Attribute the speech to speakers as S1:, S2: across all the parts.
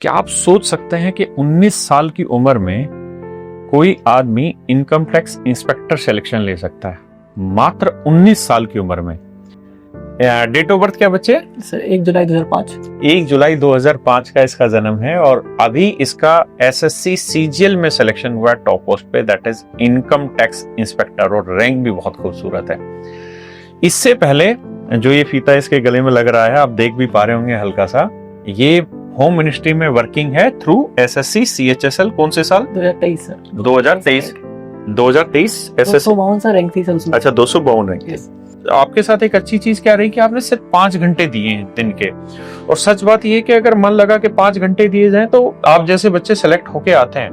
S1: क्या आप सोच सकते हैं कि 19 साल की उम्र में कोई आदमी इनकम टैक्स इंस्पेक्टर सिलेक्शन ले सकता है? मात्र 19 साल की उम्र में। डेट ऑफ बर्थ क्या बच्चे?
S2: सर 1 जुलाई 2005।
S1: 1 जुलाई 2005 का इसका जन्म है और अभी इसका एसएससी सीजीएल में सिलेक्शन हुआ टॉप पोस्ट पे, that is income tax inspector, और रैंक भी बहुत खूबसूरत है। इससे पहले जो ये फीता इसके गले में लग रहा है, आप देख भी पा रहे होंगे हल्का सा, ये होम मिनिस्ट्री में वर्किंग है थ्रू एसएससी सीएचएसएल। कौन से साल?
S2: 2023 सर।
S1: 2023 एसएससी।
S2: 252 सर रैंक थी सर उसमें।
S1: अच्छा, 252 रैंक। आपके साथ एक अच्छी चीज क्या रही कि आपने सिर्फ 5 घंटे दिए हैं दिन के, और सच बात यह कि अगर मन लगा कि 5 घंटे दिए जाएं तो आप जैसे बच्चे सेलेक्ट होके आते हैं,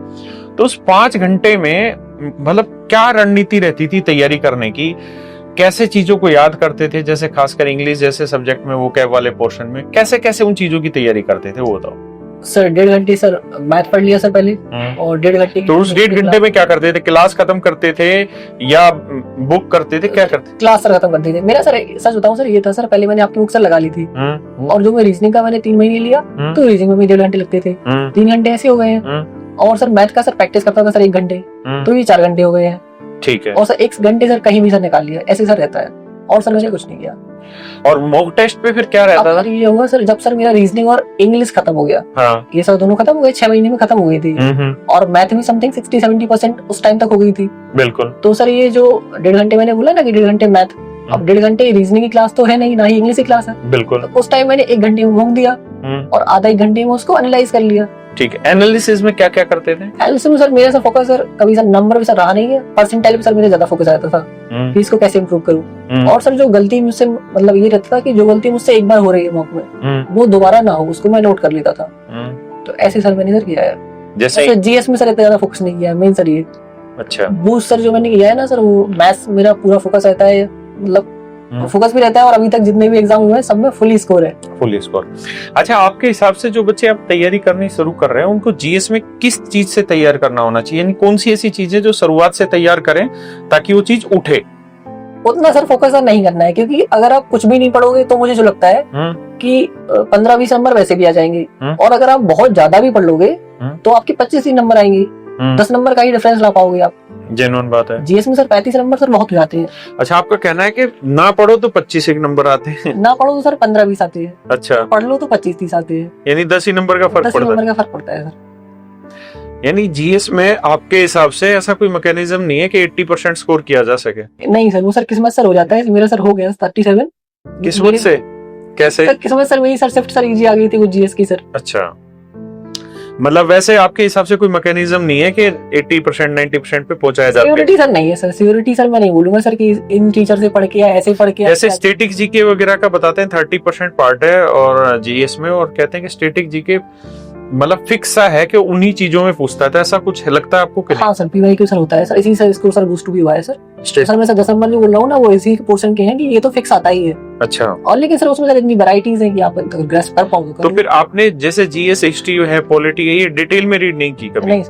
S1: तो उस 5 घंटे में मतलब क्या रणनीति रहती थी तैयारी करने की? कैसे चीजों को याद करते थे? जैसे खासकर इंग्लिश जैसे सब्जेक्ट में वो कैब वाले पोर्शन में कैसे कैसे उन चीजों की तैयारी करते थे, वो बताओ।
S2: सर 1.5 घंटे सर मैथ पढ़ लिया सर पहले, और 1.5 घंटे
S1: तो उस 1.5 घंटे में क्या करते थे? क्लास खत्म करते थे या बुक करते थे? क्या करते थे?
S2: क्लास सर खत्म करते थे। मेरा सर सच बताऊं सर ये था सर, पहले मैंने आपकी बुक सर लगा ली थी, और जो मैं रीजनिंग का मैंने 3 महीने लिया, तो रीजनिंग में भी 1.5 घंटे लगते थे, 3 घंटे ऐसे हो गए हैं। और सर मैथ का सर प्रैक्टिस करता था सर 1 घंटे, तो ये 4 घंटे हो गए हैं।
S1: ठीक है।
S2: और सर 1 घंटे सर कहीं भी सर निकाल लिया, ऐसे सर रहता है। और सर मैंने कुछ नहीं किया।
S1: और मॉक टेस्ट पे फिर क्या रहता था?
S2: ये हुआ सर जब सर मेरा रीजनिंग और इंग्लिश खत्म हो गया,
S1: हाँ।
S2: ये सर दोनों खत्म हो गए, 6 महीने में खत्म हो गई थी, और मैथ में समथिंग 60-70% उस टाइम तक हो गई थी।
S1: बिल्कुल।
S2: तो सर ये जो 1.5 घंटे मैंने बोला ना कि 1.5 घंटे मैथ, अब 1.5 घंटे रीजनिंग की क्लास तो है नहीं, ना ही इंग्लिश की क्लास है।
S1: बिल्कुल।
S2: तो उस टाइम मैंने 1 घंटे में होम दिया, और आधा 1 घंटे में उसको एनालाइज कर लिया।
S1: ठीक है। एनालिसिस में क्या क्या करते थे?
S2: एनालिसिस में सर मेरा सर फोकस सर कभी सर नंबर भी सर रहा नहीं है, परसेंटाइल पे सर मेरा ज्यादा फोकस रहता था कि इसको कैसे इंप्रूव करूं। और सर जो गलती मुझसे मतलब ये रहता था कि जो गलती मुझसे एक बार हो रही है मॉक में, वो दोबारा ना हो, उसको मैं नोट कर लेता था। तो ऐसे सर मैंने सर किया है। जैसे जीएस में सर इतना ज्यादा फोकस नहीं किया मेन सर ये। अच्छा। बूस्ट सर जो मैंने किया है ना सर, वो मैथ्स मेरा पूरा फोकस रहता है, मतलब फोकस भी रहता है, और अभी तक जितने भी एग्जाम हुए हैं सब में फुल स्कोर है। Full score.
S1: अच्छा, आपके हिसाब से जो बच्चे अब तैयारी करनी शुरू कर रहे हैं, उनको जीएस में किस चीज से तैयार करना होना चाहिए? यानी कौन सी ऐसी चीजें जो शुरुआत से तैयार करें ताकि वो चीज उठे?
S2: उतना सर फोकस सर नहीं करना है, क्योंकि अगर आप कुछ भी नहीं पढ़ोगे तो मुझे जो लगता है कि 15-20 नंबर वैसे भी आ जाएंगे, और अगर आप बहुत ज्यादा भी पढ़ लोगे तो आपके 25 नंबर आएंगे, 10 नंबर का ही डिफरेंस ला पाओगे आप।
S1: जेन्युइन बात है।
S2: जीएस में सर 35 नंबर सर बहुत हो जाते हैं।
S1: अच्छा, आपका कहना है कि ना पढ़ो तो 25 नंबर आते हैं,
S2: ना पढ़ो तो सर 15-20 आते हैं।
S1: अच्छा।
S2: पढ़ लो तो 25-30 आते हैं,
S1: यानी 10 ही नंबर का फर्क पड़ता है।
S2: 10 नंबर का फर्क पड़ता है सर।
S1: यानी जीएस में आपके हिसाब से ऐसा कोई मैकेनिज्म नहीं है कि 80% स्कोर किया जा सके?
S2: नहीं सर, वो सर किस्मत सर हो जाता है। मेरा सर हो गया 37।
S1: किस्मत से कैसे?
S2: सर किस्मत सर मेरी सर शिफ्ट सर इजी आ गई थी वो जीएस की सर।
S1: अच्छा, मतलब वैसे आपके हिसाब से कोई मैकेनिज्म नहीं है कि 80% 90% पे पहुंचाया जाता है?
S2: सिक्योरिटी सर नहीं है सर, सिक्योरिटी सर मैं नहीं बोलूंगा सर कि इन टीचर से पढ़ के या ऐसे पढ़ के।
S1: ऐसे स्टैटिक जीके वगैरह का बताते हैं 30% पार्ट है और जीएस में, और कहते हैं कि स्टैटिक जीके मतलब फिक्स सा है कि उन्हीं चीजों में पूछता है, तो ऐसा कुछ लगता है आपको?
S2: हाँ सर, पीवाईक्यू सर होता है सर, इसी सर इसको सर बूस्ट भी हुआ है सर। सर मैं सर 10 नंबर जो बोल रहा हूँ ना, वो इसी पोर्शन के हैं कि ये तो फिक्स आता ही है।
S1: अच्छा।
S2: और लेकिन सर उसमें सर इतनी वैरायटीज हैं कि आप ग्रेस्प कर पाओगे।
S1: तो फिर आपने जैसे जीएस, हिस्ट्री है, पॉलिटी है, ये डिटेल में रीड नहीं की कभी?
S2: नहीं